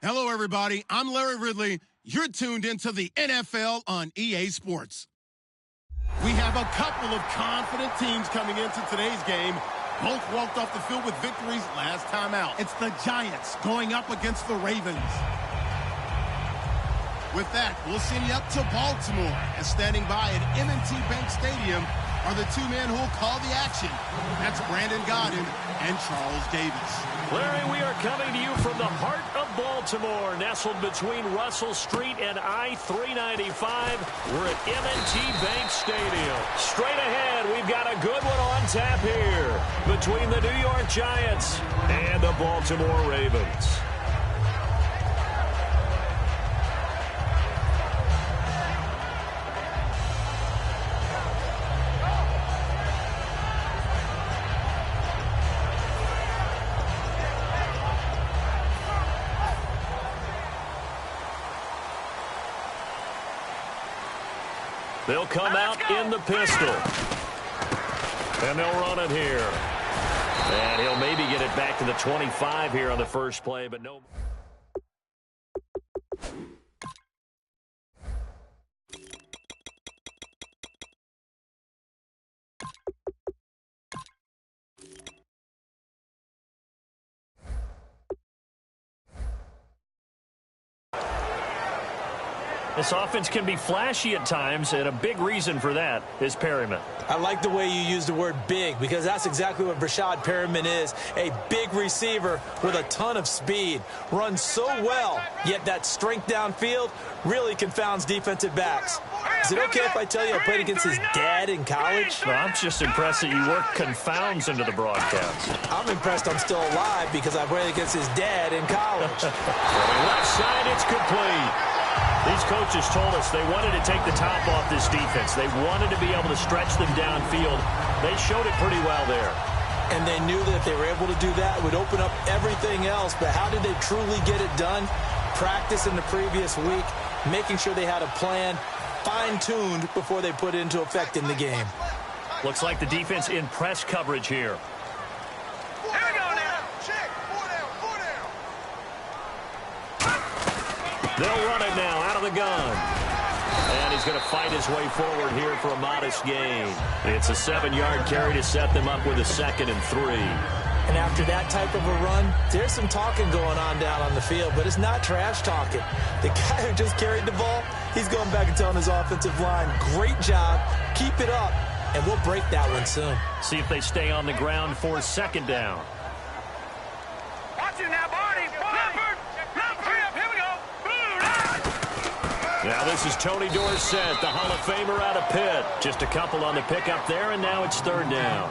Hello, everybody. I'm Larry Ridley. You're tuned into the NFL on EA Sports. We have a couple of confident teams coming into today's game. Both walked off the field with victories last time out. It's the Giants going up against the Ravens. With that, we'll send you up to Baltimore. And standing by at M&T Bank Stadium are the two men who will call the action. That's Brandon Godden and Charles Davis. Larry, we are coming to you from the heart of Baltimore, nestled between Russell Street and I-395. We're at M&T Bank Stadium. Straight ahead, we've got a good one on tap here between the New York Giants and the Baltimore Ravens. They'll come out in the pistol. And they'll run it here. And he'll maybe get it back to the 25 here on the first play, but no. This offense can be flashy at times, and a big reason for that is Perryman. I like the way you use the word big, because that's exactly what Brashad Perryman is, a big receiver with a ton of speed. Runs so well, yet that strength downfield really confounds defensive backs. Is it okay if I tell you I played against his dad in college? Well, I'm just impressed that you worked confounds into the broadcast. I'm impressed I'm still alive because I played against his dad in college. Left side, it's complete. These coaches told us they wanted to take the top off this defense. They wanted to be able to stretch them downfield. They showed it pretty well there. And they knew that if they were able to do that, it would open up everything else. But how did they truly get it done? Practice in the previous week, making sure they had a plan, fine-tuned before they put it into effect in the game. Looks like the defense in press coverage here. They'll run it now out of the gun. And he's going to fight his way forward here for a modest gain. It's a 7-yard carry to set them up with a 2nd and 3. And after that type of a run, there's some talking going on down on the field, but it's not trash talking. The guy who just carried the ball, he's going back and telling his offensive line, great job, keep it up, and we'll break that one soon. See if they stay on the ground for 2nd down. Watch it now, Barney. Now this is Tony Dorsett, the Hall of Famer out of Pitt. Just a couple on the pickup there, and now it's 3rd down.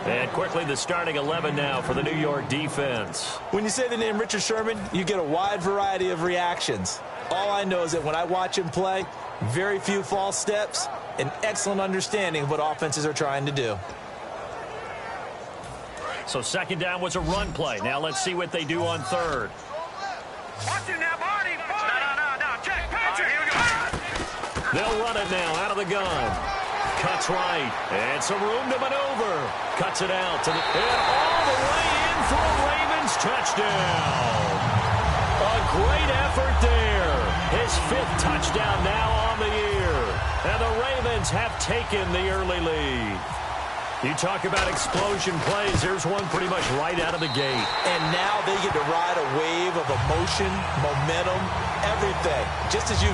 And quickly the starting 11 now for the New York defense. When you say the name Richard Sherman, you get a wide variety of reactions. All I know is that when I watch him play, very few false steps, an excellent understanding of what offenses are trying to do. So 2nd down was a run play. Now let's see what they do on 3rd. Watch it now, Barney. They'll run it now out of the gun. Cuts right. And some room to maneuver. Cuts it out to the... And all the way in for a Ravens touchdown. A great effort there. His 5th touchdown now on the year. And the Ravens have taken the early lead. You talk about explosion plays. There's one pretty much right out of the gate. And now they get to ride a wave of emotion, momentum, everything. Just as you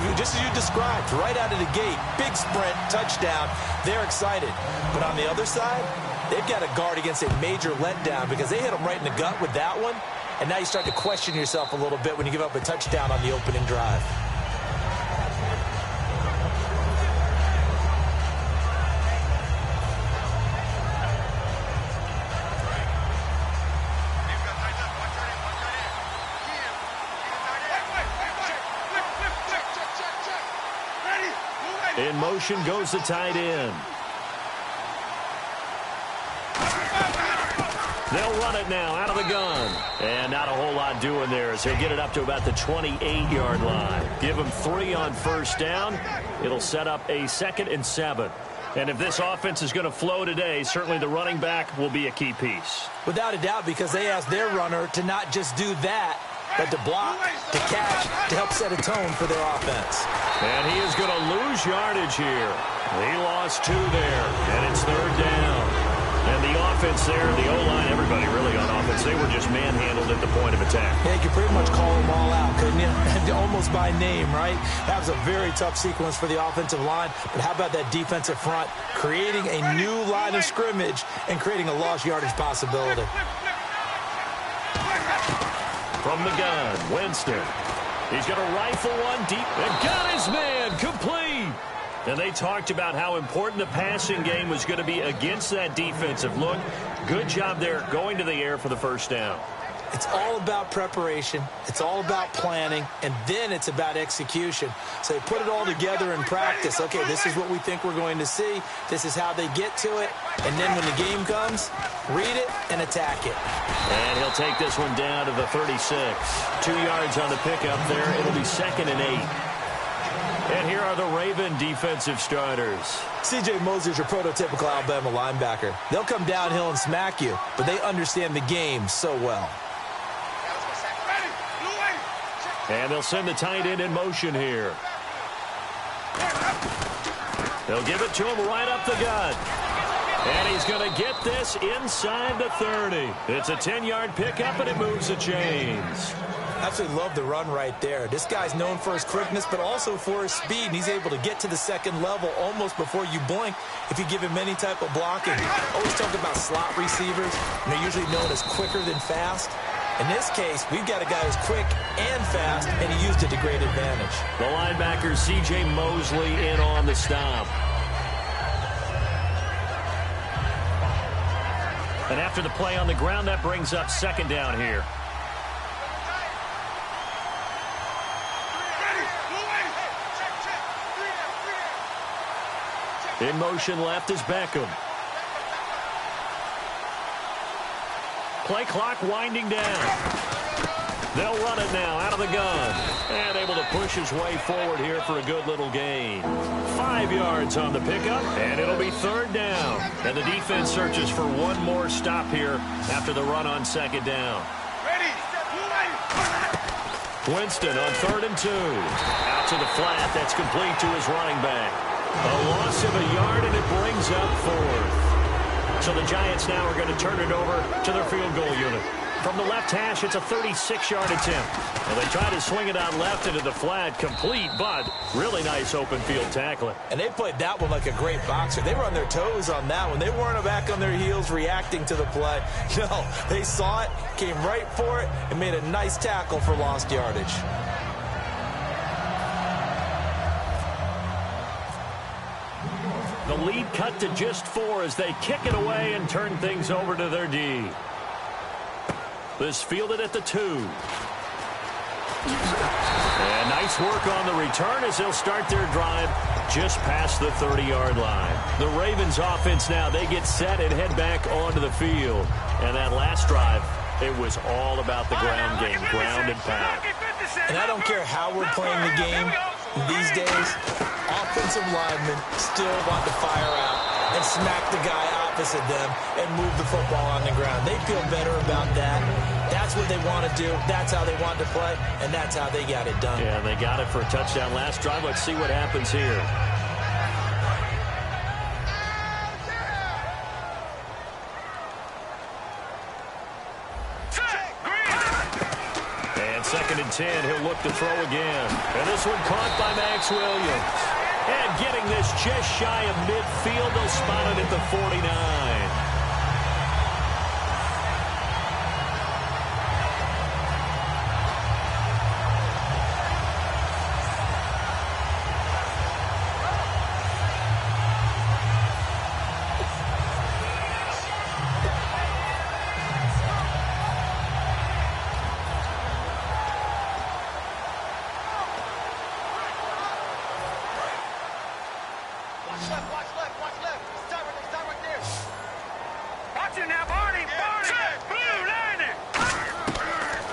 described, right out of the gate. Big sprint, touchdown. They're excited. But on the other side, they've got to guard against a major letdown because they hit them right in the gut with that one. And now you start to question yourself a little bit when you give up a touchdown on the opening drive. In motion goes the tight end. They'll run it now out of the gun. And not a whole lot doing there as they get it up to about the 28-yard line. Give them 3 on 1st down. It'll set up a 2nd and 7. And if this offense is going to flow today, certainly the running back will be a key piece. Without a doubt, because they asked their runner to not just do that, but to block, to catch, to help set a tone for their offense. And he is going to lose yardage here. He lost 2 there, and it's 3rd down. And the offense there, the O-line, everybody really on offense, they were just manhandled at the point of attack. Yeah, you could pretty much call them all out, couldn't you? Almost by name, right? That was a very tough sequence for the offensive line. But how about that defensive front creating a new line of scrimmage and creating a lost yardage possibility? From the gun, Winston. He's going to rifle one deep and got his man complete. And they talked about how important the passing game was going to be against that defensive look. Good job there going to the air for the first down. It's all about preparation. It's all about planning. And then it's about execution. So they put it all together in practice. Okay, this is what we think we're going to see. This is how they get to it. And then when the game comes, read it and attack it. And he'll take this one down to the 36. 2 yards on the pickup there. It'll be 2nd and 8. And here are the Raven defensive starters. C.J. Mosley's your prototypical Alabama linebacker. They'll come downhill and smack you, but they understand the game so well. And they'll send the tight end in motion here. They'll give it to him right up the gut. And he's going to get this inside the 30. It's a 10-yard pickup, and it moves the chains. Absolutely love the run right there. This guy's known for his quickness, but also for his speed. And he's able to get to the second level almost before you blink if you give him any type of blocking. Always talk about slot receivers, and they're usually known as quicker than fast. In this case, we've got a guy who's quick and fast, and he used it to great advantage. The linebacker, C.J. Mosley, in on the stop. And after the play on the ground, that brings up 2nd down here. In motion left is Beckham. Play clock winding down. They'll run it now out of the gun. And able to push his way forward here for a good little gain. 5 yards on the pickup, and it'll be 3rd down. And the defense searches for one more stop here after the run on 2nd down. Winston on 3rd and 2. Out to the flat. That's complete to his running back. A loss of a yard, and it brings up 4th. So the Giants now are going to turn it over to their field goal unit. From the left hash, it's a 36-yard attempt. And they try to swing it out left into the flat, complete, but really nice open field tackling. And they played that one like a great boxer. They were on their toes on that one. They weren't back on their heels reacting to the play. No, they saw it, came right for it, and made a nice tackle for lost yardage. The lead cut to just 4 as they kick it away and turn things over to their D. This fielded at the 2. And nice work on the return as they'll start their drive just past the 30-yard line. The Ravens offense now, they get set and head back onto the field. And that last drive, it was all about the ground game, ground and pound. And I don't care how we're playing the game these days, offensive linemen still want to fire out and smack the guy opposite them and move the football on the ground. They feel better about that. That's what they want to do. That's how they want to play, and that's how they got it done. Yeah, they got it for a touchdown last drive. Let's see what happens here. And 2nd and 10, he'll look to throw again. And this one caught by Max Williams. And getting this just shy of midfield, they'll spot it at the 49.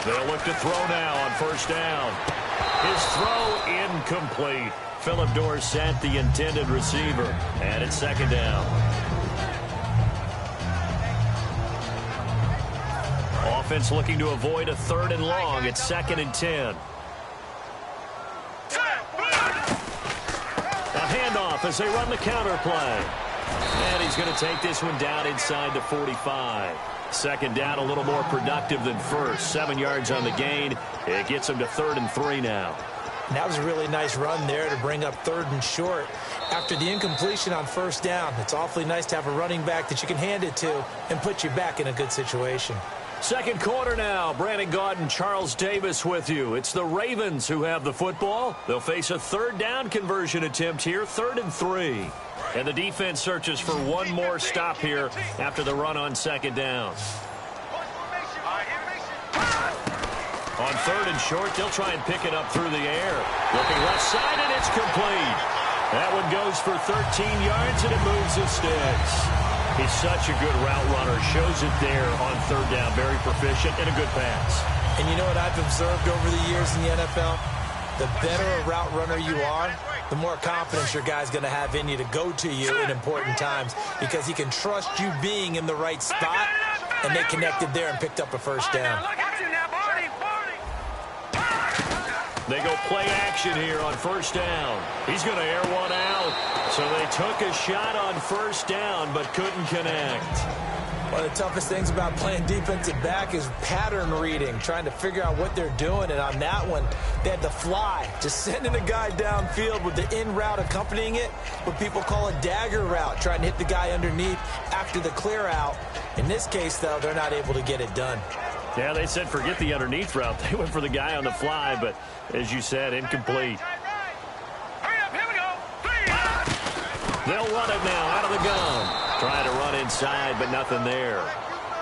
They'll look to throw now on 1st down. His throw incomplete. Phillip Dorsett, the intended receiver. And it's 2nd down. offense looking to avoid a 3rd and long. It's 2nd and 10. A handoff as they run the counter play. And he's going to take this one down inside the 45. 2nd down, a little more productive than first. 7 yards on the gain. It gets him to 3rd and 3 now. And that was a really nice run there to bring up 3rd and short. After the incompletion on 1st down, it's awfully nice to have a running back that you can hand it to and put you back in a good situation. 2nd quarter now. Brandon Gaudin and Charles Davis with you. It's the Ravens who have the football. They'll face a 3rd down conversion attempt here, 3rd and 3. And the defense searches for one more stop here after the run on 2nd down. On 3rd and short, they'll try and pick it up through the air. Looking left side, and it's complete. That one goes for 13 yards, and it moves the sticks. He's such a good route runner. Shows it there on 3rd down. Very proficient and a good pass. And you know what I've observed over the years in the NFL? The better a route runner you are, the more confidence your guy's going to have in you to go to you in important times because he can trust you being in the right spot, and they connected there and picked up a 1st down. They go play action here on 1st down. He's going to air one out. So they took a shot on 1st down but couldn't connect. One of the toughest things about playing defensive back is pattern reading, trying to figure out what they're doing. And on that one, they had to fly, just sending a guy downfield with the in route accompanying it, what people call a dagger route, trying to hit the guy underneath after the clear out. In this case, though, they're not able to get it done. Yeah, they said forget the underneath route. They went for the guy on the fly, but as you said, incomplete. They'll run it now out of the gun. Trying to run inside, but nothing there.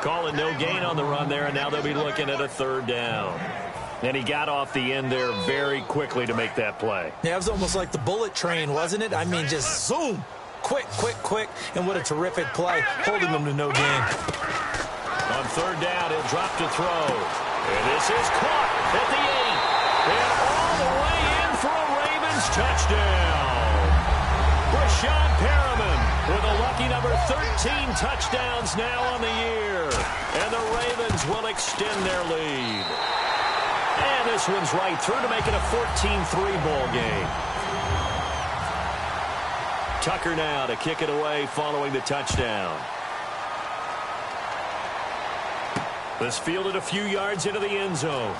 Calling no gain on the run there, and now they'll be looking at a 3rd down. And he got off the end there very quickly to make that play. Yeah, it was almost like the bullet train, wasn't it? I mean, just zoom. Quick, quick, quick. And what a terrific play, holding them to no gain. On 3rd down, he'll drop to throw. And this is caught at the 8. And all the way in for a Ravens touchdown. Rashad Perriman with a lucky number 13 touchdowns now on the year. And the Ravens will extend their lead. And this one's right through to make it a 14-3 ball game. Tucker now to kick it away following the touchdown. This fielded a few yards into the end zone.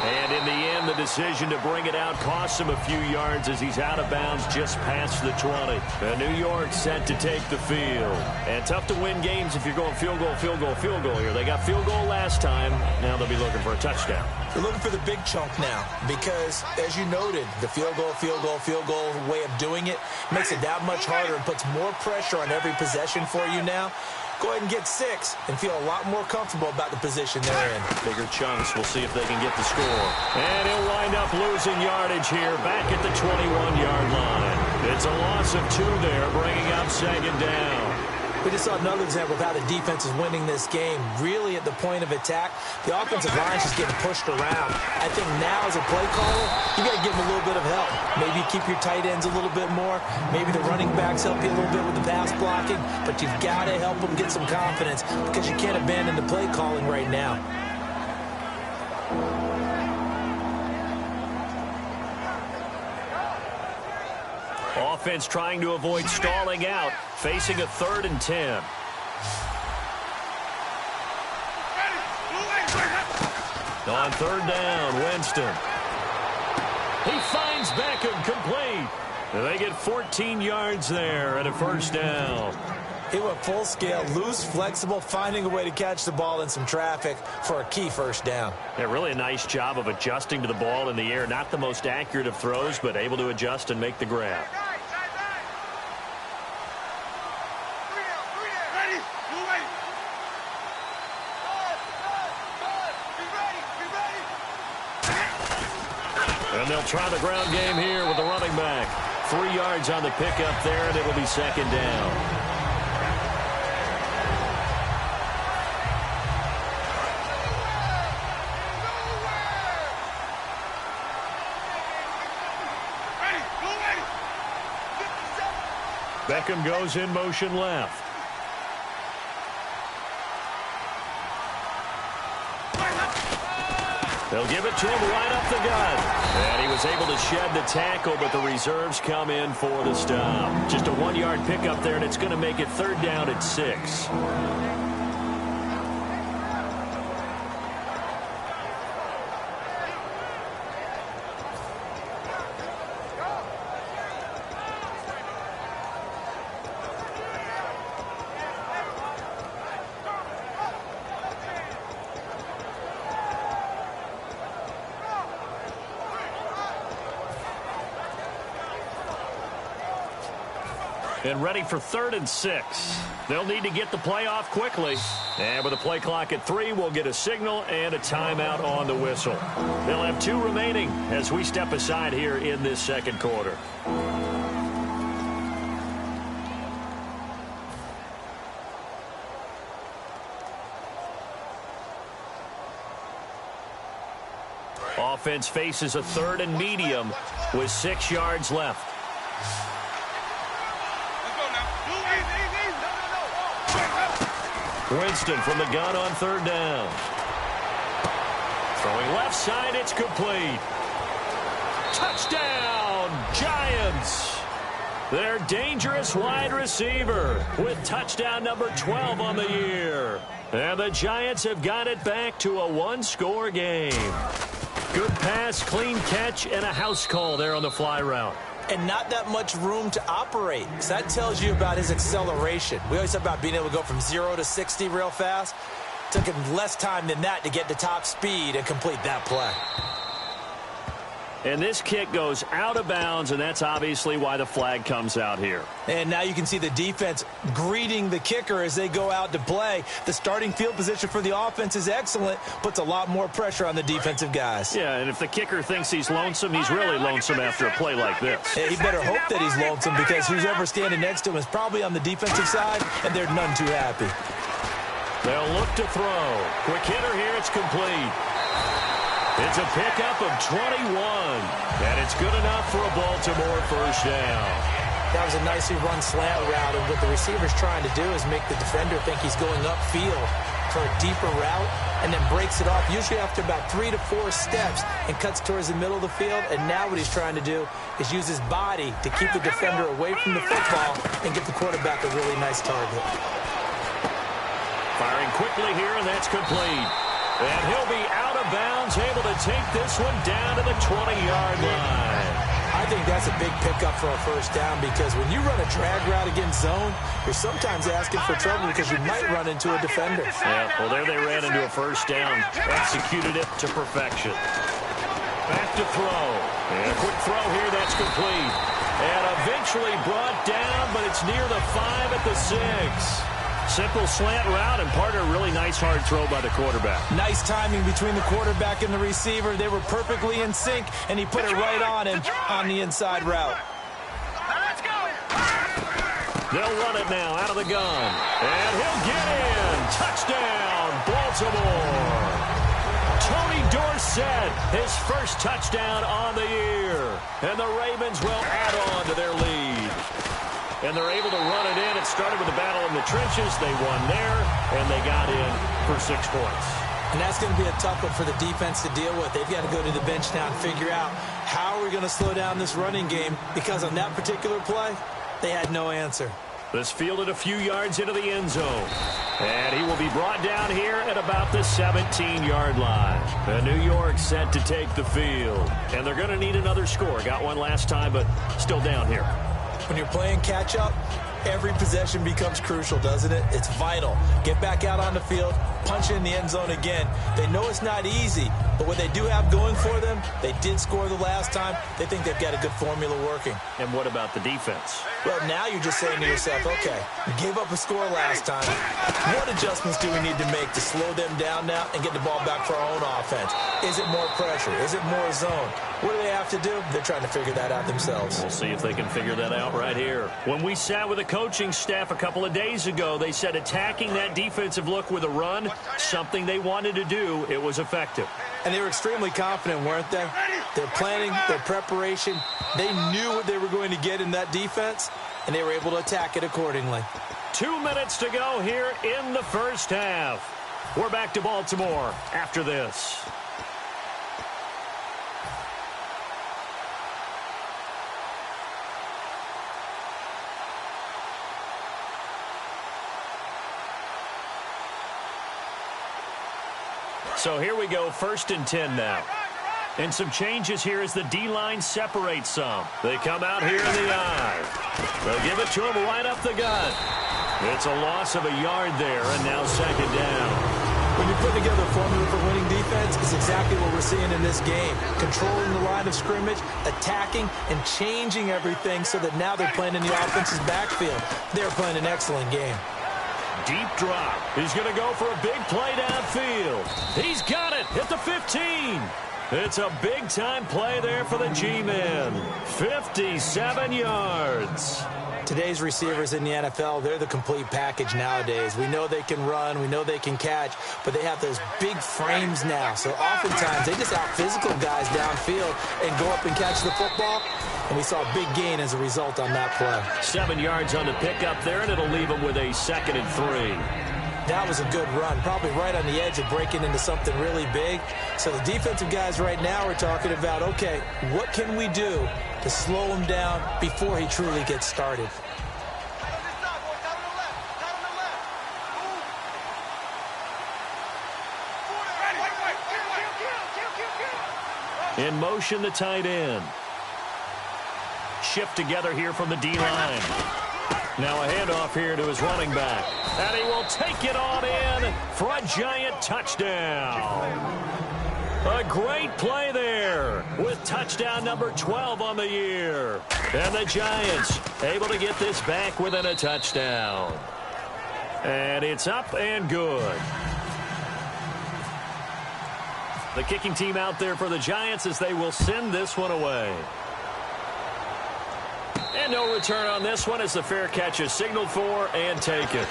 And in the end, the decision to bring it out costs him a few yards as he's out of bounds just past the 20. And New York set to take the field. And tough to win games if you're going field goal, field goal, field goal here. They got field goal last time. Now they'll be looking for a touchdown. They're looking for the big chunk now because, as you noted, the field goal, field goal, field goal way of doing it makes it that much harder and puts more pressure on every possession for you now. Go ahead and get 6 and feel a lot more comfortable about the position they're in. Bigger chunks. We'll see if they can get the score. And he'll wind up losing yardage here back at the 21-yard line. It's a loss of 2 there, bringing up 2nd down. We just saw another example of how the defense is winning this game. Really at the point of attack, the offensive line is just getting pushed around. I think now as a play caller, you got to give them a little bit of help. Maybe keep your tight ends a little bit more. Maybe the running backs help you a little bit with the pass blocking. But you've got to help them get some confidence because you can't abandon the play calling right now. Offense trying to avoid stalling out, facing a 3rd and 10. On 3rd down, Winston. He finds Beckham complete. They get 14 yards there and a 1st down. He went full scale, loose, flexible, finding a way to catch the ball in some traffic for a key 1st down. Yeah, really a nice job of adjusting to the ball in the air. Not the most accurate of throws, but able to adjust and make the grab. And they'll try the ground game here with the running back. 3 yards on the pickup there, and it'll be 2nd down. Beckham goes in motion left. They'll give it to him right up the gut. And he was able to shed the tackle, but the reserves come in for the stop. Just a 1-yard pickup there, and it's going to make it 3rd down at 6. And ready for 3rd and 6. They'll need to get the play off quickly. And with a play clock at 3, we'll get a signal and a timeout on the whistle. They'll have 2 remaining as we step aside here in this 2nd quarter. Offense faces a 3rd and medium with 6 yards left. Winston from the gun on 3rd down. Throwing left side, it's complete. Touchdown, Giants. Their dangerous wide receiver with touchdown number 12 on the year. And the Giants have got it back to a 1-score game. Good pass, clean catch, and a house call there on the fly route. And not that much room to operate. So that tells you about his acceleration. We always talk about being able to go from 0 to 60 real fast. Took him less time than that to get to top speed and complete that play. And this kick goes out of bounds, and that's obviously why the flag comes out here. And now you can see the defense greeting the kicker as they go out to play. The starting field position for the offense is excellent, puts a lot more pressure on the defensive guys. Yeah, and if the kicker thinks he's lonesome, he's really lonesome after a play like this. Yeah, he better hope that he's lonesome because who's ever standing next to him is probably on the defensive side, and they're none too happy. They'll look to throw. Quick hitter here, it's complete. It's a pickup of 21, and it's good enough for a Baltimore 1st down. That was a nicely run slant route, and what the receiver's trying to do is make the defender think he's going upfield for a deeper route, and then breaks it off, usually after about 3 to 4 steps, and cuts towards the middle of the field. And now what he's trying to do is use his body to keep the defender away from the football and give the quarterback a really nice target. Firing quickly here, and that's complete. And he'll be out of bounds, able to take this one down to the 20-yard line. I think that's a big pickup for a 1st down because when you run a drag route against zone, you're sometimes asking for trouble because you might run into a defender. Yeah, well, there they ran into a 1st down, executed it to perfection. Back to throw. And a quick throw here, that's complete. And eventually brought down, but it's near the 5 at the 6. Simple slant route, and part of a really nice hard throw by the quarterback. Nice timing between the quarterback and the receiver. They were perfectly in sync, and he put it right on him on the inside route. Let's go. They'll run it now out of the gun. And he'll get in. Touchdown, Baltimore. Tony Dorsett, his 1st touchdown on the year. And the Ravens will add on to their lead. And they're able to run it in. It started with a battle in the trenches. They won there, and they got in for 6 points. And that's going to be a tough one for the defense to deal with. They've got to go to the bench now and figure out how are we going to slow down this running game, because on that particular play, they had no answer. This fielded a few yards into the end zone. And he will be brought down here at about the 17-yard line. And New York set to take the field. And they're going to need another score. Got one last time, but still down here. When you're playing catch-up, every possession becomes crucial, doesn't it? It's vital. Get back out on the field, punch in the end zone again. They know it's not easy, but what they do have going for them, they did score the last time. They think they've got a good formula working. And what about the defense? Well, now you're just saying to yourself, okay, we gave up a score last time. What adjustments do we need to make to slow them down now and get the ball back for our own offense? Is it more pressure? Is it more zone? What do they have to do? They're trying to figure that out themselves. We'll see if they can figure that out right here. When we sat with the coaching staff a couple of days ago, they said attacking that defensive look with a run, something they wanted to do, it was effective. And they were extremely confident, weren't they? Their planning, their preparation, they knew what they were going to get in that defense, and they were able to attack it accordingly. 2 minutes to go here in the 1st half. We're back to Baltimore after this. So here we go, 1st and 10 now. And some changes here as the D-line separates some. They come out here in the eye. They'll give it to him right up the gut. It's a loss of a yard there, and now 2nd down. When you put together a formula for winning defense, it's exactly what we're seeing in this game. Controlling the line of scrimmage, attacking, and changing everything so that now they're playing in the offense's backfield. They're playing an excellent game. Deep drop. He's going to go for a big play downfield. He's got it at the 15. It's a big-time play there for the G-men. 57 yards. Today's receivers in the NFL, they're the complete package nowadays. We know they can run, we know they can catch, but they have those big frames now. So oftentimes they just out-physical guys downfield and go up and catch the football. And we saw a big gain as a result on that play. 7 yards on the pickup there, and it'll leave them with a 2nd and 3. That was a good run, probably right on the edge of breaking into something really big. So the defensive guys right now are talking about, okay, what can we do to slow him down before he truly gets started? In motion, the tight end. Shift together here from the D-line. Now a handoff here to his running back. And he will take it on in for a giant touchdown. A great play there with touchdown number 12 on the year. And the Giants able to get this back within a touchdown. And it's up and good. The kicking team out there for the Giants as they will send this one away. And no return on this one as the fair catch is signaled for and taken.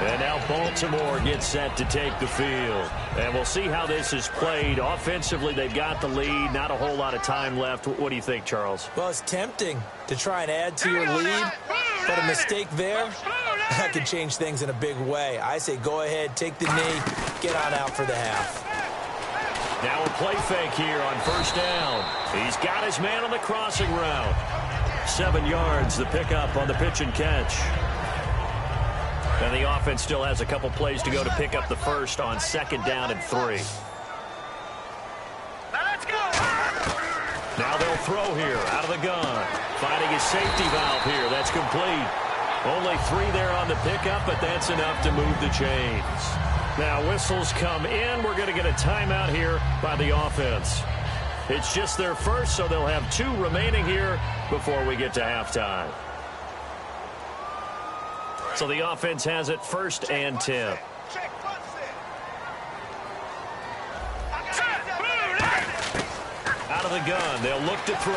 And now Baltimore gets set to take the field. And we'll see how this is played. Offensively, they've got the lead. Not a whole lot of time left. What do you think, Charles? Well, it's tempting to try and add to your lead, but a mistake there, that could change things in a big way. I say go ahead, take the knee, get on out for the half. Now a play fake here on 1st down. He's got his man on the crossing route. 7 yards, the pickup on the pitch and catch. And the offense still has a couple plays to go to pick up the first on 2nd down and 3. Let's go! Now they'll throw here out of the gun. Finding his safety valve here. That's complete. Only 3 there on the pickup, but that's enough to move the chains. Now whistles come in. We're going to get a timeout here by the offense. It's just their first, so they'll have 2 remaining here before we get to halftime. So the offense has it 1st and 10. Out of the gun, they'll look to throw.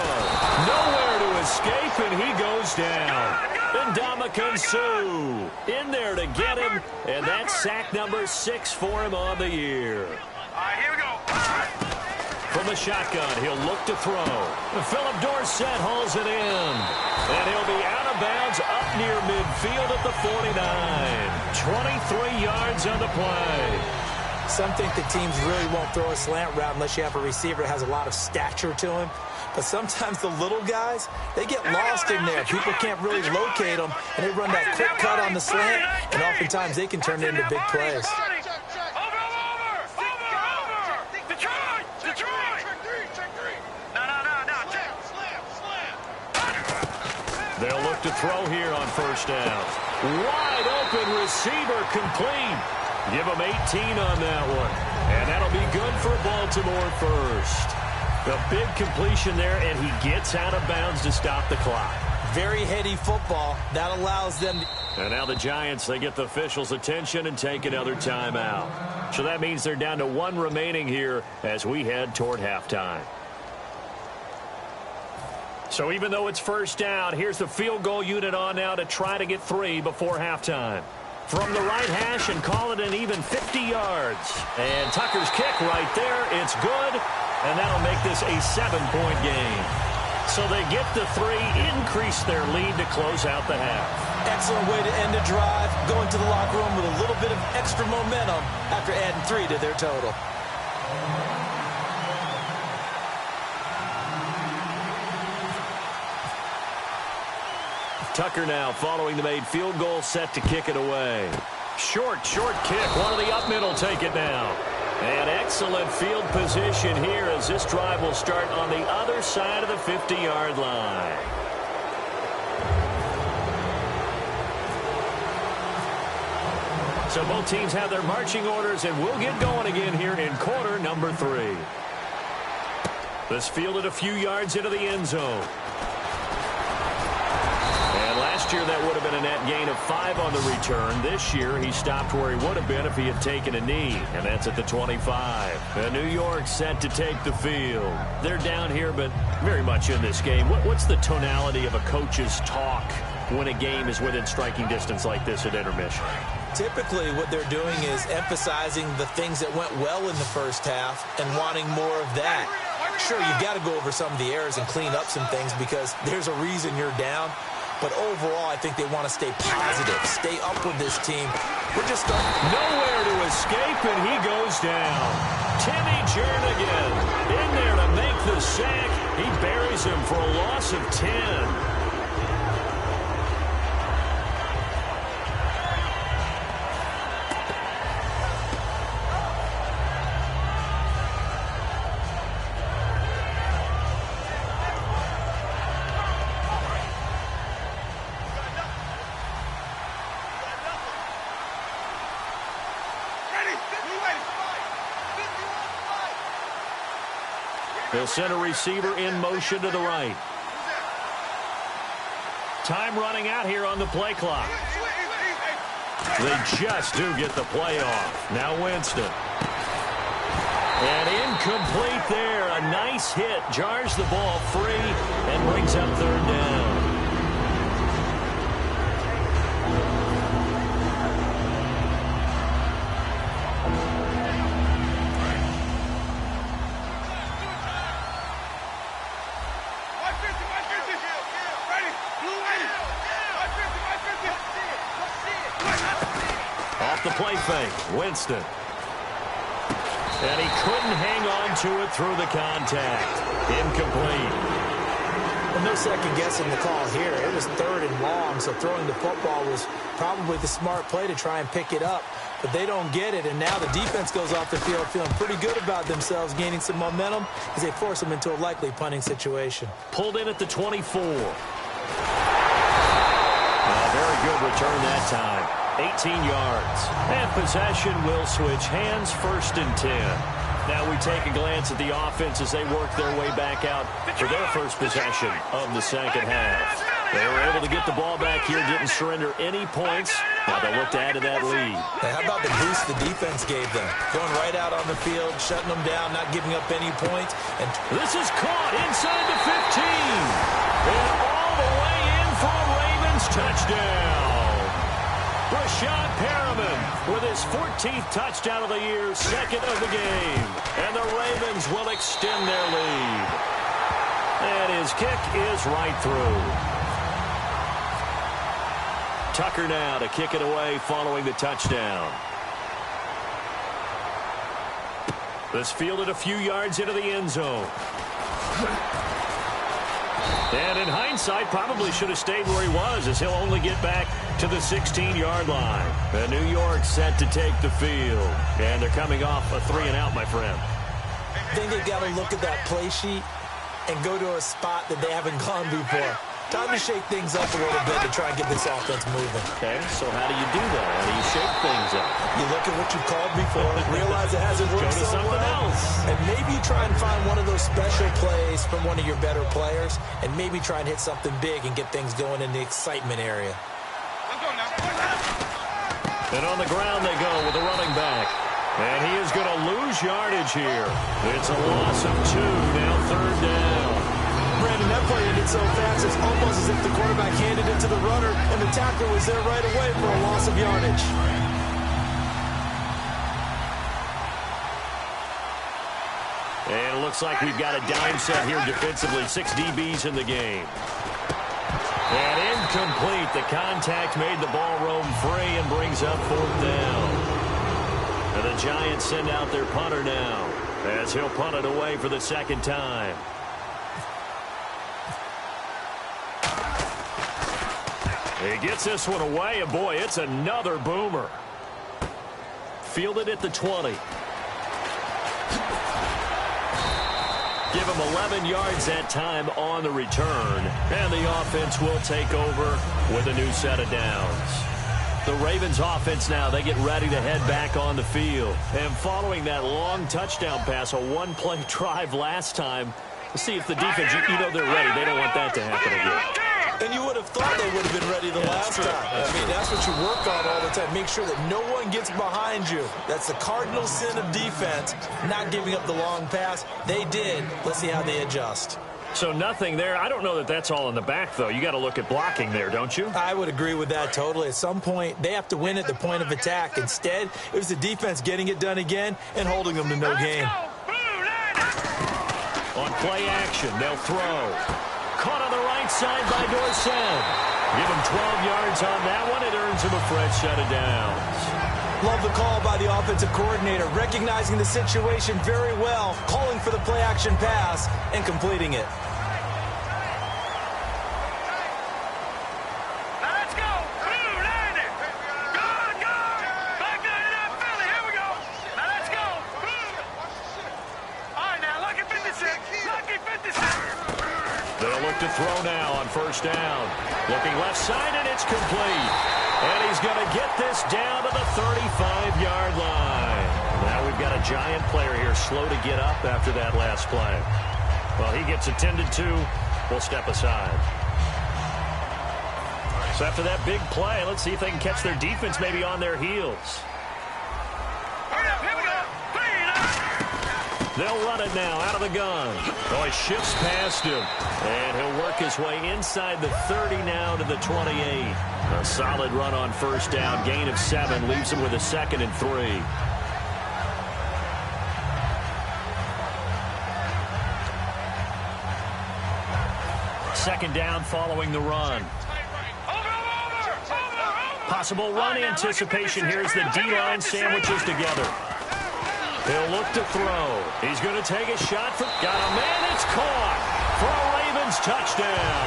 Nowhere to escape, and he goes down. And Ndamukong Suh in there to get him, and that's sack number 6 for him on the year. All right, here we go. From the shotgun, he'll look to throw. Philip Dorsett hauls it in. And he'll be out of bounds up near midfield at the 49. 23 yards on the play. Some think the teams really won't throw a slant route unless you have a receiver that has a lot of stature to him. But sometimes the little guys, they get lost in there. People can't really locate them, and they run that quick cut on the slant, and oftentimes they can turn it into big plays. They'll look to throw here on 1st down. Wide open receiver complete. Give him 18 on that one. And that'll be good for Baltimore first. The big completion there, and he gets out of bounds to stop the clock. Very heady football. That allows them. And now the Giants, they get the officials' attention and take another timeout. So that means they're down to 1 remaining here as we head toward halftime. So even though it's 1st down, here's the field goal unit on now to try to get 3 before halftime. From the right hash and call it an even 50 yards. And Tucker's kick right there. It's good. And that'll make this a 7-point game. So they get the 3, increase their lead to close out the half. Excellent way to end the drive. Go into the locker room with a little bit of extra momentum after adding 3 to their total. Tucker now following the made field goal, set to kick it away. Short kick. One of the up middle take it now. And excellent field position here as this drive will start on the other side of the 50-yard line. So both teams have their marching orders, and we'll get going again here in quarter number 3. This fielded a few yards into the end zone. And last year that would have been a net gain of 5 on the return. This year he stopped where he would have been if he had taken a knee, and that's at the 25. And New York set to take the field. They're down here, but very much in this game. What's the tonality of a coach's talk when a game is within striking distance like this at intermission? Typically, what they're doing is emphasizing the things that went well in the first half and wanting more of that. Sure, you've got to go over some of the errors and clean up some things because there's a reason you're down. But overall, I think they want to stay positive, stay up with this team. We're just nowhere to escape, and he goes down. Timmy Jernigan in there to make the sack. He buries him for a loss of 10. They'll send a receiver in motion to the right. Time running out here on the play clock. They just do get the play off. Now Winston. And incomplete there. A nice hit. Jars the ball free and brings up third down. Off the play fake, Winston. And he couldn't hang on to it through the contact. Incomplete. Well, no second guessing the call here. It was 3rd and long, so throwing the football was probably the smart play to try and pick it up. But they don't get it, and now the defense goes off the field feeling pretty good about themselves, gaining some momentum as they force them into a likely punting situation. Pulled in at the 24. Very good return that time. 18 yards. And possession will switch hands, 1st and 10. Now we take a glance at the offense as they work their way back out for their first possession of the second half. They were able to get the ball back here, didn't surrender any points. Now they'll look to add to that lead. Hey, how about the boost the defense gave them? Going right out on the field, shutting them down, not giving up any points. And this is caught inside the 15. And all the way in for a Ravens touchdown. Rashad Perriman with his 14th touchdown of the year, 2nd of the game. And the Ravens will extend their lead. And his kick is right through. Tucker now to kick it away following the touchdown. This fielded a few yards into the end zone. And in hindsight, probably should have stayed where he was as he'll only get back to the 16-yard line. And New York set to take the field. And they're coming off a 3-and-out, my friend. I think they've got to look at that play sheet and go to a spot that they haven't gone before. Time to shake things up a little bit to try and get this offense moving. Okay, so how do you do that? How do you shake things up? You look at what you've called before, realize it hasn't worked so well, else. and maybe try and find one of those special plays from one of your better players, and maybe try and hit something big and get things going in the excitement area. And on the ground they go with a running back. And he is going to lose yardage here. It's a loss of 2, now 3rd down. Brandon, that play ended so fast, it's almost as if the quarterback handed it to the runner, and the tackler was there right away for a loss of yardage. And it looks like we've got a dime set here defensively. 6 DBs in the game. And incomplete. The contact made the ball roam free and brings up 4th down. And the Giants send out their punter now as he'll punt it away for the 2nd time. He gets this one away, and boy, it's another boomer. Fielded at the 20. Give him 11 yards that time on the return. And the offense will take over with a new set of downs. The Ravens offense now, they get ready to head back on the field. And following that long touchdown pass, a one-play drive last time, let's see if the defense, you know they're ready. They don't want that to happen again. And you would have thought they would have been ready the last time. I mean, that's what you work on all the time. Make sure that no one gets behind you. That's the cardinal sin of defense, not giving up the long pass. They did. Let's see how they adjust. So nothing there. I don't know that that's all in the back, though. You got to look at blocking there, don't you? I would agree with that totally. At some point, they have to win at the point of attack. Instead, it was the defense getting it done again and holding them to no gain. On play action, they'll throw. Caught on the right side by Dorsett. Give him 12 yards on that one. It earns him a fresh set of downs. Love the call by the offensive coordinator, recognizing the situation very well, calling for the play-action pass, and completing it. Let's go. Blue, land it. Good, good. Back down to that Philly. Here we go. Now let's go. All right, now, lucky 56. Lucky 56. They'll look to throw now on first down. Looking left side, and it's complete. And he's going to get this down to the 35-yard line. Now we've got a giant player here, slow to get up after that last play. Well, he gets attended to. We'll step aside. So after that big play, let's see if they can catch their defense maybe on their heels. Hurry up, here we go. They'll run it now out of the gun. Oh, he shifts past him. And he'll work his way inside the 30 now to the 28. A solid run on first down. Gain of 7 leaves him with a 2nd and 3. Second down following the run. Possible run anticipation. Here's the D-line sandwiches together. He'll look to throw. He's going to take a shot. Got a man. It's caught for a Ravens touchdown.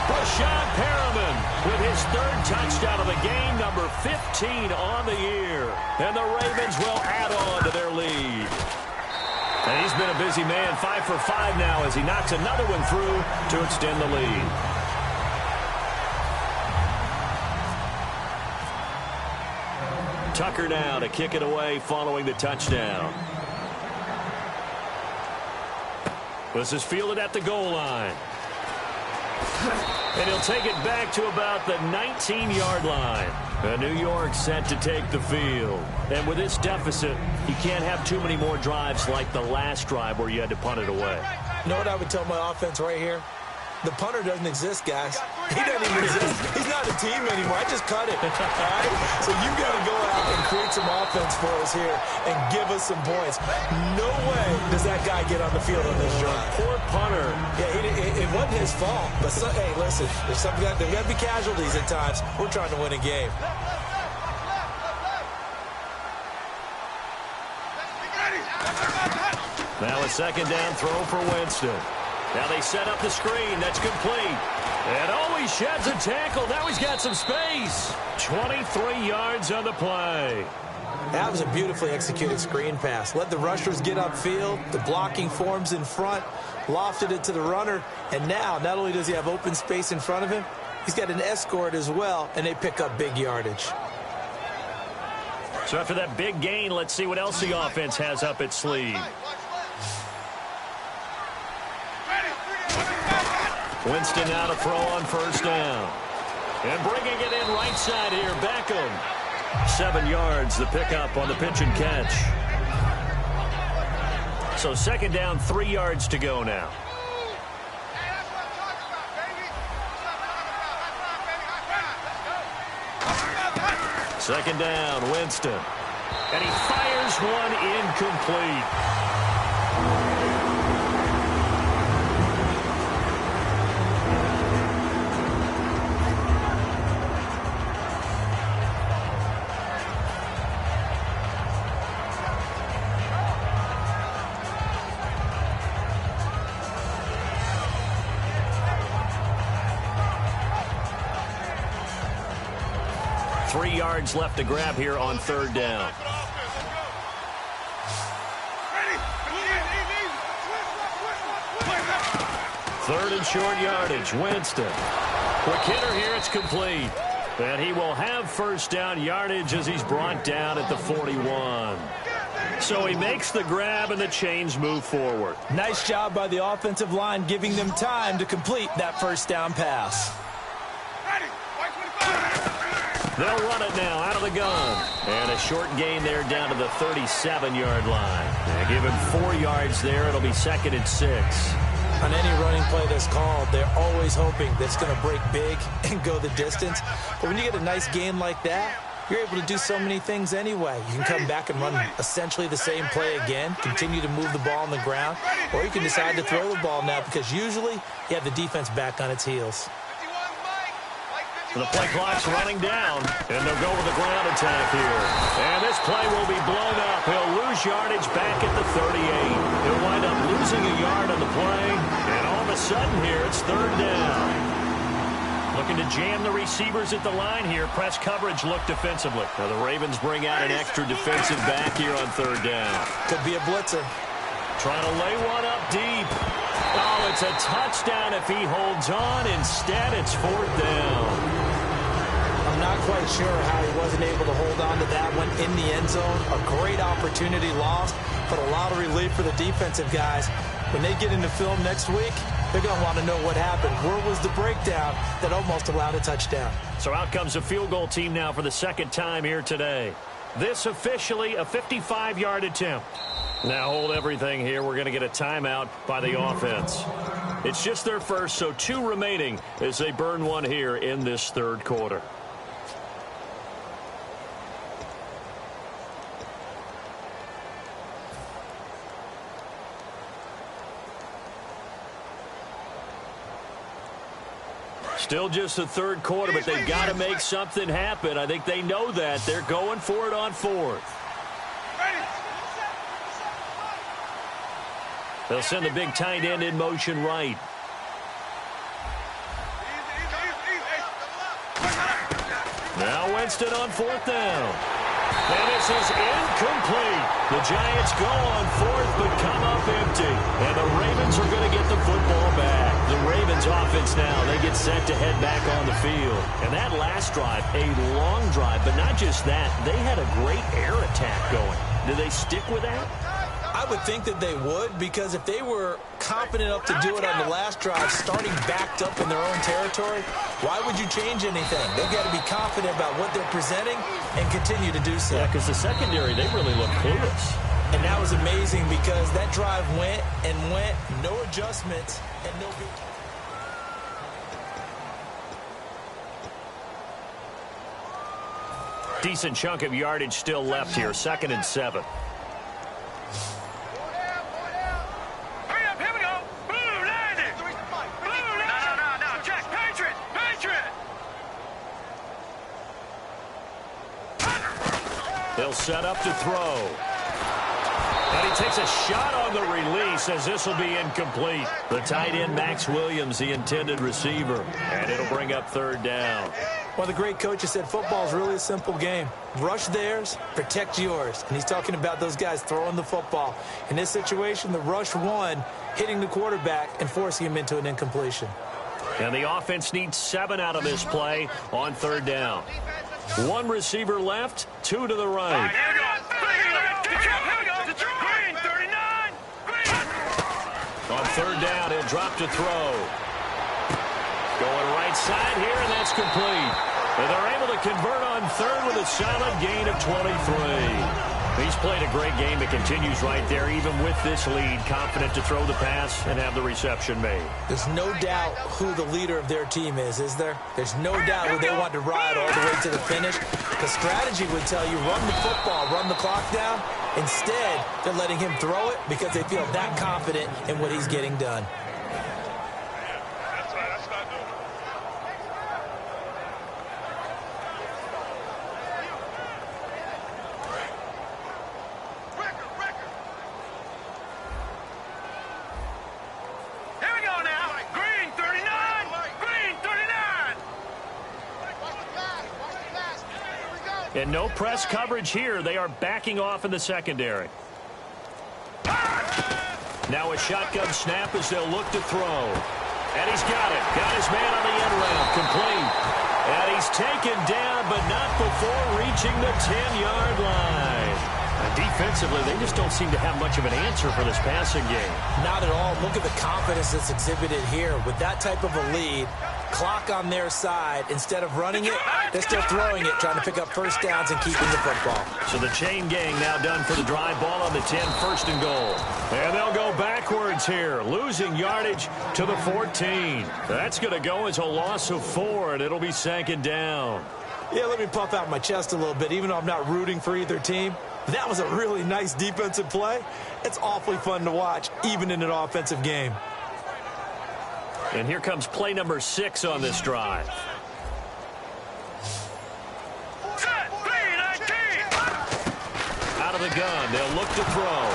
Rashad Perriman with his 3rd touchdown of the game, number 15 on the year. And the Ravens will add on to their lead. And he's been a busy man, 5 for 5 now as he knocks another one through to extend the lead. Tucker now to kick it away following the touchdown. This is fielded at the goal line. And he'll take it back to about the 19-yard line. And New York set to take the field. And with this deficit, you can't have too many more drives like the last drive where you had to punt it away. You know what I would tell my offense right here? The punter doesn't exist, guys. He doesn't even exist. He's not a team anymore. I just cut it. All right? So you've got to go out and create some offense for us here and give us some points. No way does that guy get on the field on this drive. Poor punter. Yeah, it wasn't his fault. But, hey, listen, there's got to be casualties at times. We're trying to win a game. Now a second down throw for Winston. Now they set up the screen. That's complete. And oh, he sheds a tackle. Now he's got some space. 23 yards on the play. That was a beautifully executed screen pass. Let the rushers get upfield. The blocking forms in front. Lofted it to the runner. And now, not only does he have open space in front of him, he's got an escort as well, and they pick up big yardage. So after that big gain, let's see what else the offense has up its sleeve. Winston now to throw on first down. And bringing it in right side here, Beckham. 7 yards, the pickup on the pitch and catch. So second down, 3 yards to go now. Second down, Winston. And he fires one incomplete. Yards left to grab here on third down. Third and short yardage. Winston. Quick hitter here. It's complete. And he will have first down yardage as he's brought down at the 41. So he makes the grab and the chains move forward. Nice job by the offensive line giving them time to complete that first down pass. They'll run it now out of the gun. And a short gain there down to the 37-yard line. And give him 4 yards there. It'll be 2nd and 6. On any running play that's called, they're always hoping that it's going to break big and go the distance. But when you get a nice gain like that, you're able to do so many things anyway. You can come back and run essentially the same play again, continue to move the ball on the ground, or you can decide to throw the ball now because usually you have the defense back on its heels. The play clock's running down, and they'll go with the ground attack here. And this play will be blown up. He'll lose yardage back at the 38. He'll wind up losing a yard on the play, and all of a sudden here, it's 3rd down. Looking to jam the receivers at the line here. Press coverage look defensively. Now the Ravens bring out an extra defensive back here on 3rd down. Could be a blitzer. Trying to lay one up deep. Oh, it's a touchdown if he holds on. Instead, it's 4th down. I'm not quite sure how he wasn't able to hold on to that one in the end zone. A great opportunity lost, but a lot of relief for the defensive guys. When they get into film next week, they're going to want to know what happened. Where was the breakdown that almost allowed a touchdown? So out comes a field goal team now for the 2nd time here today. This officially a 55-yard attempt. Now hold everything here. We're going to get a timeout by the offense. It's just their first, so 2 remaining as they burn one here in this 3rd quarter. Still just the 3rd quarter, but they've got to make something happen. I think they know that. They're going for it on 4th. They'll send the big tight end in motion right. Now Winston on 4th down. And this is incomplete. The Giants go on 4th but come up empty. And the Ravens are going to get the football back. The Ravens offense now, they get set to head back on the field. And that last drive, a long drive, but not just that. They had a great air attack going. Do they stick with that? I would think that they would, because if they were confident enough to do it on the last drive, starting backed up in their own territory, why would you change anything? They've got to be confident about what they're presenting and continue to do so. Yeah, because the secondary, they really look clueless. And that was amazing because that drive went and went, no adjustments, and no big... Decent chunk of yardage still left here, 2nd and 7. They'll set up to throw. And he takes a shot on the release as this will be incomplete. The tight end, Max Williams, the intended receiver. And it'll bring up 3rd down. Well, the great coach said football is really a simple game. Rush theirs, protect yours. And he's talking about those guys throwing the football. In this situation, the rush won, hitting the quarterback and forcing him into an incompletion. And the offense needs 7 out of this play on 3rd down. 1 receiver left, 2 to the right. On 3rd down, he'll drop to throw. Going right side here, and that's complete. And they're able to convert on 3rd with a solid gain of 23. He's played a great game. It continues right there, even with this lead, confident to throw the pass and have the reception made. There's no doubt who the leader of their team is there? There's no doubt who they want to ride all the way to the finish. The strategy would tell you, run the football, run the clock down. Instead, they're letting him throw it because they feel that confident in what he's getting done. And no press coverage here. They are backing off in the secondary. Now a shotgun snap as they'll look to throw. And he's got it. Got his man on the end round. Complete. And he's taken down, but not before reaching the 10-yard line. And defensively, they just don't seem to have much of an answer for this passing game. Not at all. Look at the confidence that's exhibited here. With that type of a lead, clock on their side, instead of running it, they're still throwing it, trying to pick up first downs and keeping the football. So the chain gang now done for the drive. Ball on the 10, first and goal. And they'll go backwards here, losing yardage to the 14. That's going to go as a loss of 4, and it'll be second down. Yeah, let me puff out my chest a little bit, even though I'm not rooting for either team. That was a really nice defensive play. It's awfully fun to watch, even in an offensive game. And here comes play number 6 on this drive. Out of the gun, they'll look to throw.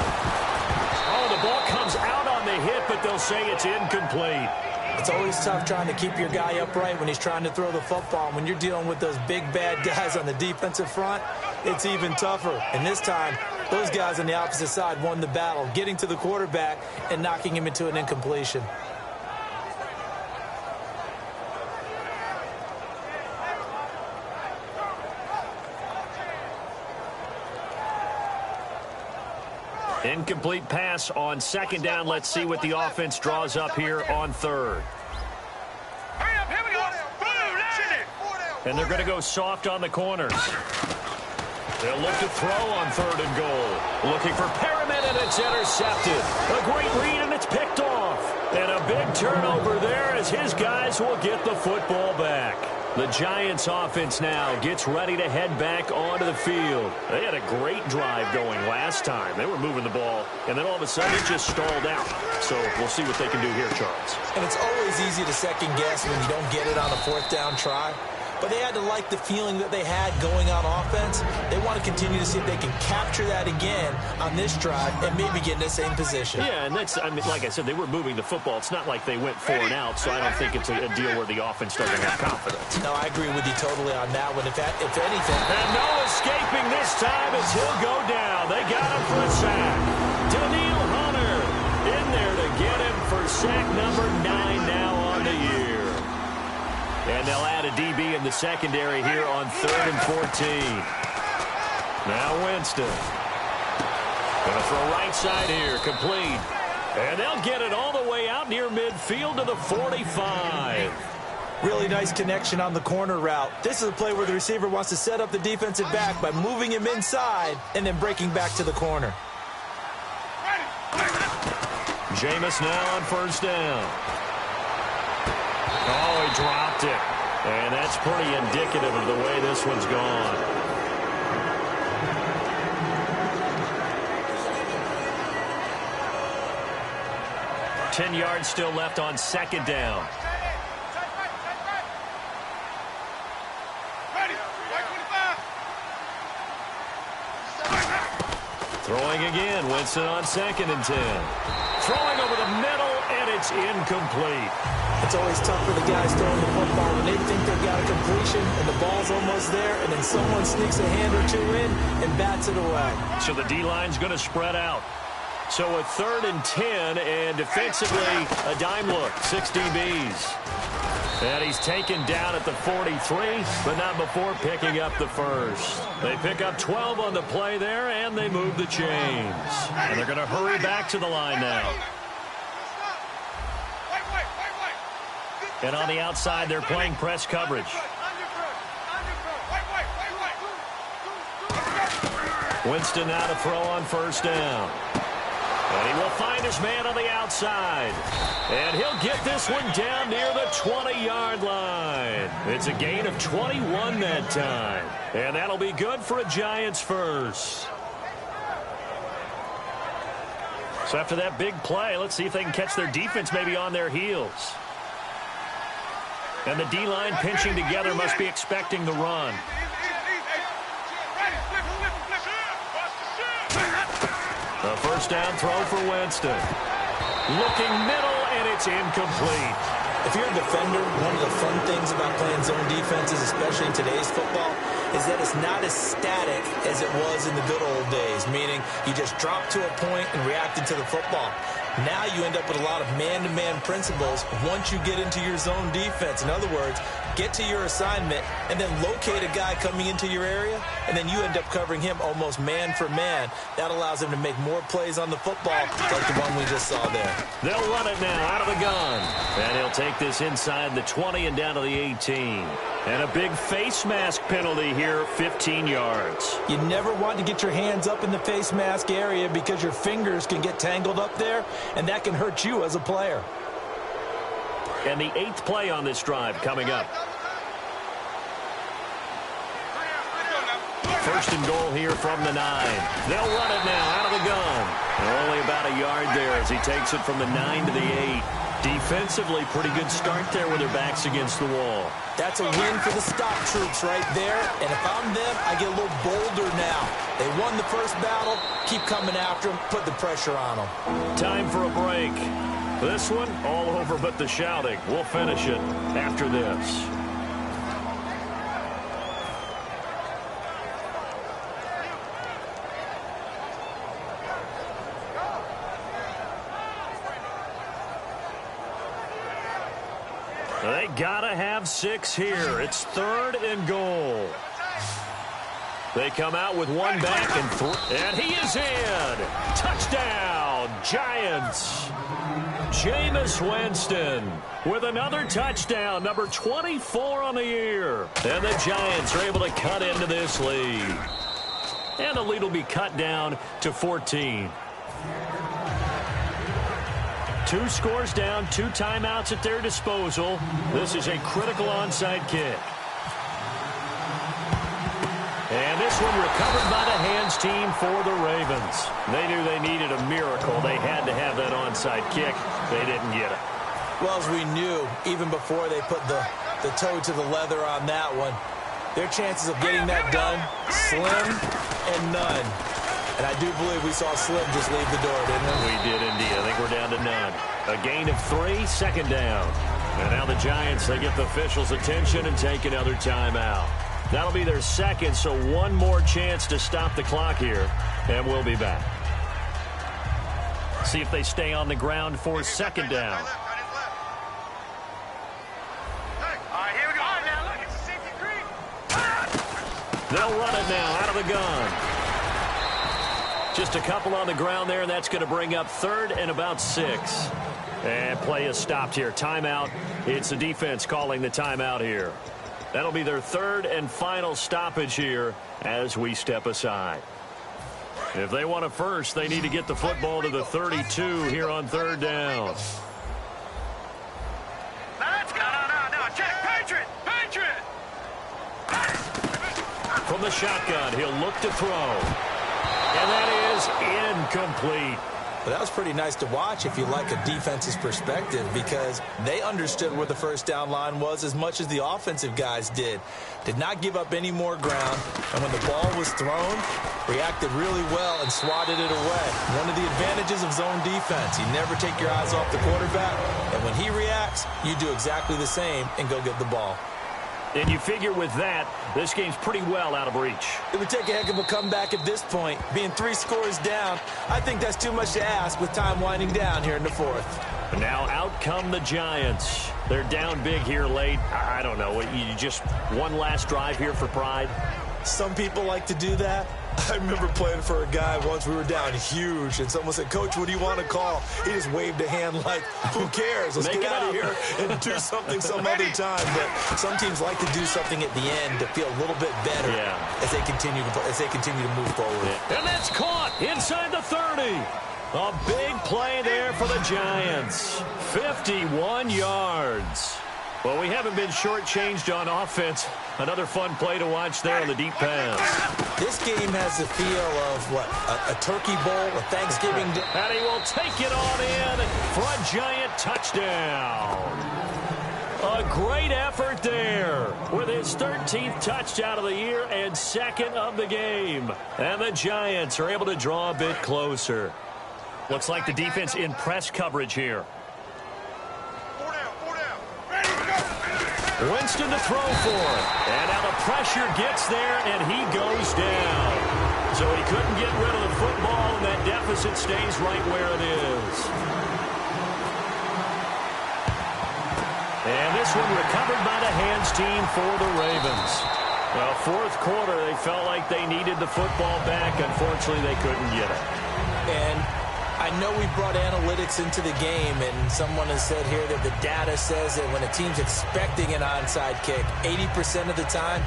Oh, the ball comes out on the hit, but they'll say it's incomplete. It's always tough trying to keep your guy upright when he's trying to throw the football. When you're dealing with those big, bad guys on the defensive front, it's even tougher. And this time, those guys on the opposite side won the battle, getting to the quarterback and knocking him into an incompletion. Incomplete pass on second down. Let's see what the offense draws up here on third. Hurry up, here we go. And they're going to go soft on the corners. They'll look to throw on third and goal. Looking for Perriman, and it's intercepted. A great read, and it's picked off. And a big turnover there as his guys will get the football back. The Giants offense now gets ready to head back onto the field. They had a great drive going last time. They were moving the ball, and then all of a sudden it just stalled out. So we'll see what they can do here, Charles. And it's always easy to second guess when you don't get it on a fourth down try. But they had to like the feeling that they had going on offense. They want to continue to see if they can capture that again on this drive and maybe get in the same position. Yeah, and that's, I mean, like I said, they were moving the football. It's not like they went 4 and out, so I don't think it's a deal where the offense doesn't have confidence. No, I agree with you totally on that one. If anything. And no escaping this time as he'll go down. They got him for a sack. Daniil Hunter in there to get him for sack number 9 now on the year. And they'll add a DB in the secondary here on 3rd and 14. Now Winston. Going to throw right side here, complete. And they'll get it all the way out near midfield to the 45. Really nice connection on the corner route. This is a play where the receiver wants to set up the defensive back by moving him inside and then breaking back to the corner. Jameis now on first down. Oh, he dropped it. And that's pretty indicative of the way this one's gone. Ten yards still left on second down. Throwing again. Winston on 2nd and 10. Throwing over the middle, and it's incomplete. It's always tough for the guys throwing the football when they think they've got a completion and the ball's almost there, and then someone sneaks a hand or two in and bats it away. So the D-line's going to spread out. So a 3rd and 10, and defensively a dime look, 6 DBs. And he's taken down at the 43, but not before picking up the first. They pick up 12 on the play there, and they move the chains. And they're going to hurry back to the line now. And on the outside, they're playing press coverage. Winston now to throw on first down. And he will find his man on the outside. And he'll get this one down near the 20-yard line. It's a gain of 21 that time. And that'll be good for a Giants first. So after that big play, let's see if they can catch their defense maybe on their heels. And the D-line pinching together must be expecting the run. A first down throw for Winston. Looking middle, and it's incomplete. If you're a defender, one of the fun things about playing zone defenses, especially in today's football, is that it's not as static as it was in the good old days, meaning you just drop to a point and reacted to the football. Now you end up with a lot of man-to-man principles once you get into your zone defense. In other words, get to your assignment and then locate a guy coming into your area, and then you end up covering him almost man for man. That allows him to make more plays on the football, like the one we just saw there. They'll run it now out of the gun. And he'll take this inside the 20 and down to the 18. And a big face mask penalty here, 15 yards. You never want to get your hands up in the face mask area because your fingers can get tangled up there, and that can hurt you as a player. And the 8th play on this drive coming up. First and goal here from the 9. They'll run it now out of the gun. Only about a yard there as he takes it from the 9 to the 8. Defensively, pretty good start there with their backs against the wall. That's a win for the stop troops right there. And if I'm them, I get a little bolder now. They won the first battle. Keep coming after them. Put the pressure on them. Time for a break. This one, all over but the shouting. We'll finish it after this. They gotta have 6 here. It's 3rd and goal. They come out with one back and he is in. Touchdown, Giants. Jameis Winston with another touchdown, number 24 on the year. And the Giants are able to cut into this lead. And the lead will be cut down to 14. 2 scores down, 2 timeouts at their disposal. This is a critical onside kick. And this one recovered by the hands team for the Ravens. They knew they needed a miracle. They had to have that onside kick. They didn't get it. Well, as we knew, even before they put the toe to the leather on that one, their chances of getting that done, slim and none. And I do believe we saw Slim just leave the door, didn't we? We did indeed. I think we're down to none. A gain of 3, second down. And now the Giants, they get the officials' attention and take another timeout. That'll be their second, so one more chance to stop the clock here. And we'll be back. See if they stay on the ground for second down. They'll run it now out of the gun. Just a couple on the ground there, and that's going to bring up 3rd and about 6. And play is stopped here. Timeout. It's the defense calling the timeout here. That'll be their 3rd and final stoppage here as we step aside. If they want a first, they need to get the football to the 32 here on 3rd down. Let's go. No. Check. Patriot. From the shotgun, he'll look to throw. And that is incomplete. But that was pretty nice to watch if you like a defense's perspective, because they understood where the first down line was as much as the offensive guys did. Did not give up any more ground, and when the ball was thrown, reacted really well and swatted it away. One of the advantages of zone defense, you never take your eyes off the quarterback, and when he reacts, you do exactly the same and go get the ball. And you figure with that, this game's pretty well out of reach. It would take a heck of a comeback at this point. Being 3 scores down, I think that's too much to ask with time winding down here in the 4th. But now out come the Giants. They're down big here late. I don't know. You just one last drive here for pride? Some people like to do that. I remember playing for a guy once. We were down huge, and someone said, "Coach, what do you want to call?" He just waved a hand like, "Who cares? Let's get out of here and do something some other time." But some teams like to do something at the end to feel a little bit better as they continue to move forward. Yeah. And that's caught inside the 30. A big play there for the Giants. 51 yards. Well, we haven't been shortchanged on offense. Another fun play to watch there on the deep pass. This game has the feel of, a turkey bowl, a Thanksgiving dinner. And he will take it on in for a Giant touchdown. A great effort there with his 13th touchdown of the year and 2nd of the game. And the Giants are able to draw a bit closer. Looks like the defense in press coverage here. 4 down. Ready to go. Winston to throw for it. And now the pressure gets there, and he goes down. So he couldn't get rid of the football, and that deficit stays right where it is. And this one recovered by the hands team for the Ravens. Well, fourth quarter, they felt like they needed the football back. Unfortunately, they couldn't get it. And I know we brought analytics into the game, and someone has said here that the data says that when a team's expecting an onside kick, 80% of the time,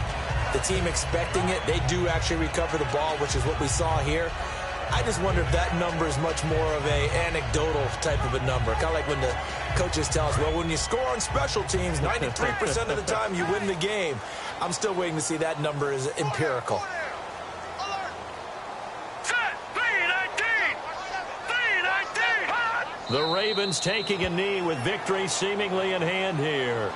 the team expecting it, they do actually recover the ball, which is what we saw here. I just wonder if that number is much more of a anecdotal type of a number. Kind of like when the coaches tell us, well, when you score on special teams, 93% of the time you win the game. I'm still waiting to see that number is empirical. The Ravens taking a knee with victory seemingly in hand here.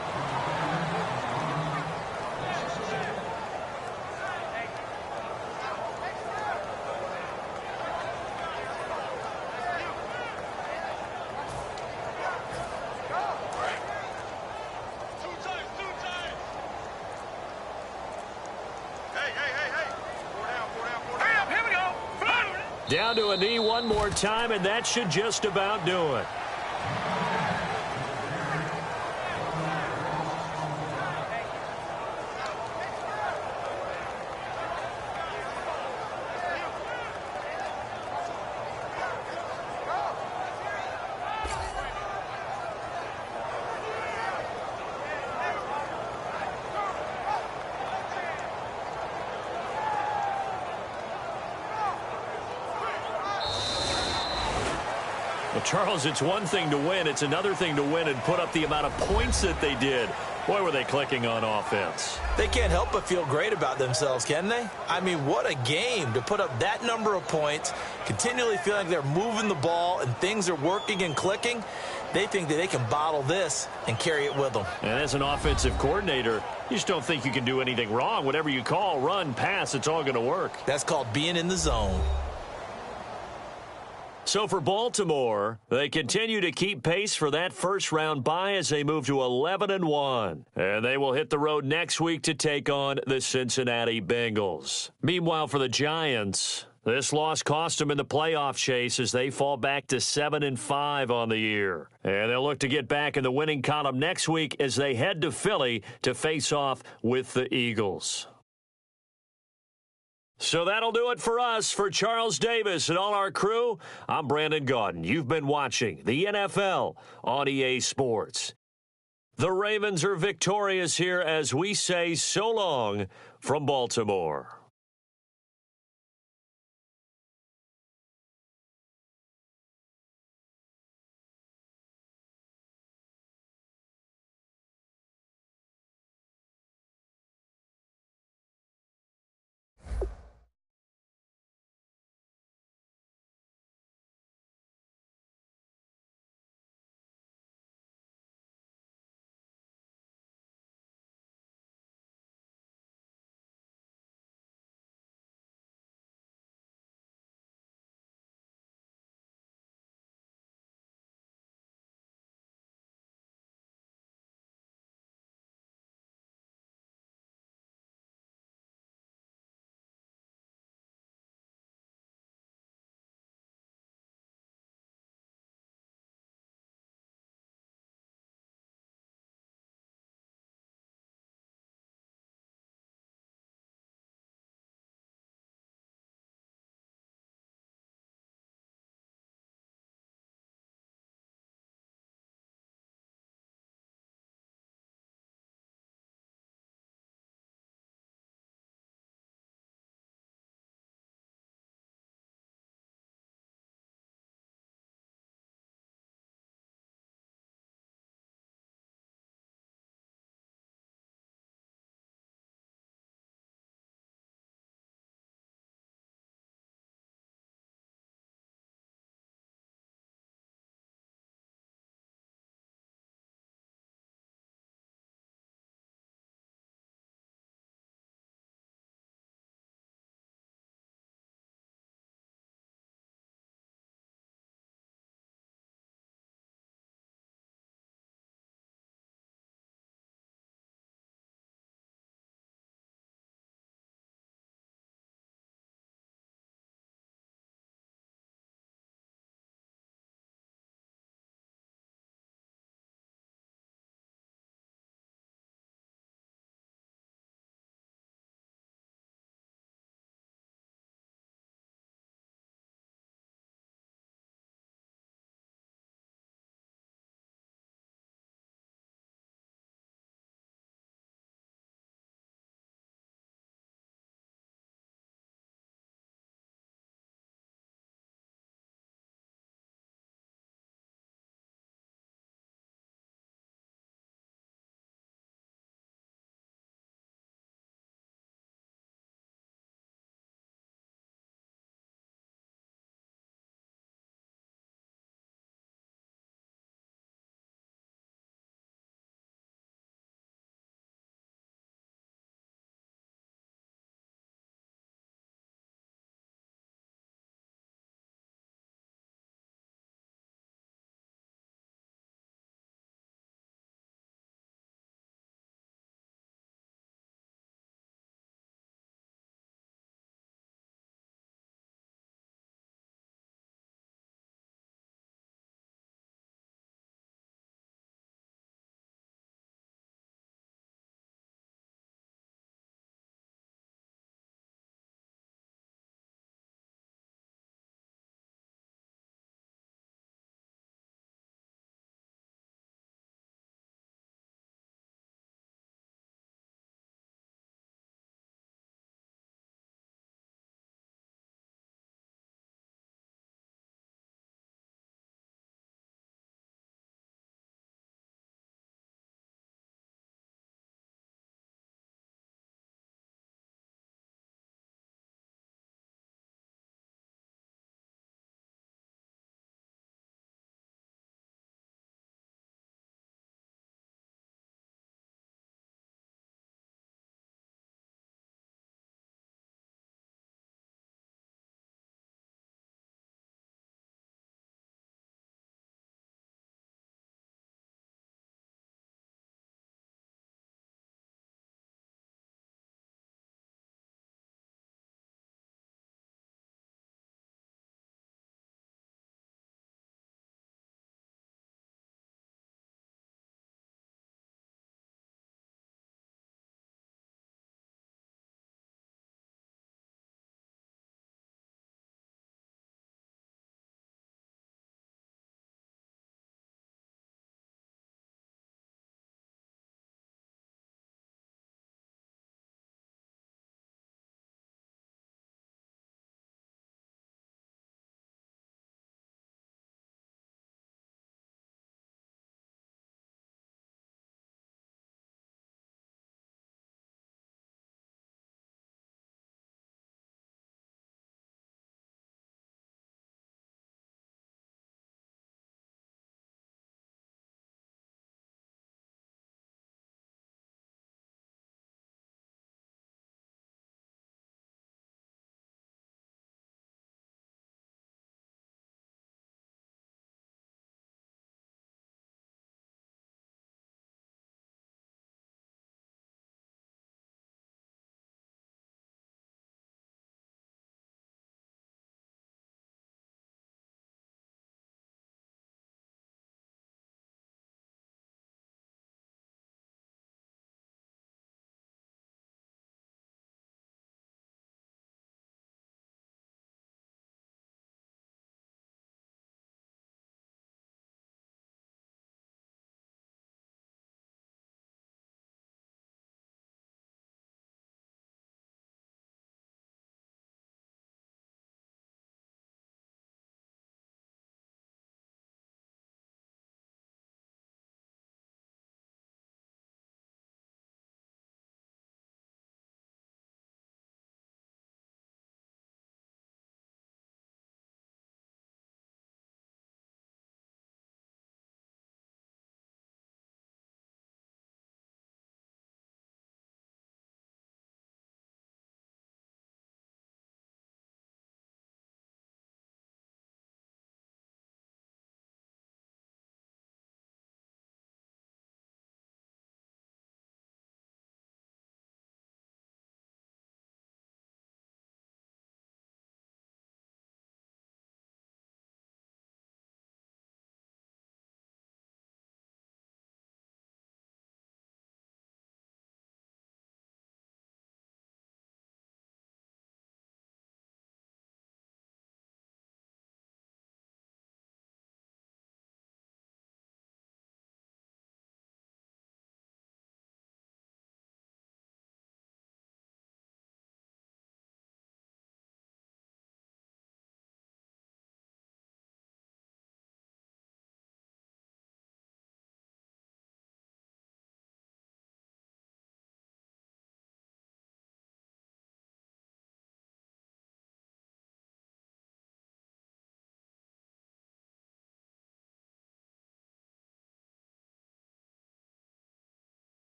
Down to a knee one more time, and that should just about do it. Well, Charles, it's one thing to win. It's another thing to win and put up the amount of points that they did. Boy, were they clicking on offense. They can't help but feel great about themselves, can they? I mean, what a game to put up that number of points, continually feeling like they're moving the ball and things are working and clicking. They think that they can bottle this and carry it with them. And as an offensive coordinator, you just don't think you can do anything wrong. Whatever you call, run, pass, it's all going to work. That's called being in the zone. So for Baltimore, they continue to keep pace for that first-round bye as they move to 11-1. And they will hit the road next week to take on the Cincinnati Bengals. Meanwhile, for the Giants, this loss cost them in the playoff chase as they fall back to 7-5 on the year. And they'll look to get back in the winning column next week as they head to Philly to face off with the Eagles. So that'll do it for us. For Charles Davis and all our crew, I'm Brandon Gaudin. You've been watching the NFL on EA Sports. The Ravens are victorious here as we say so long from Baltimore.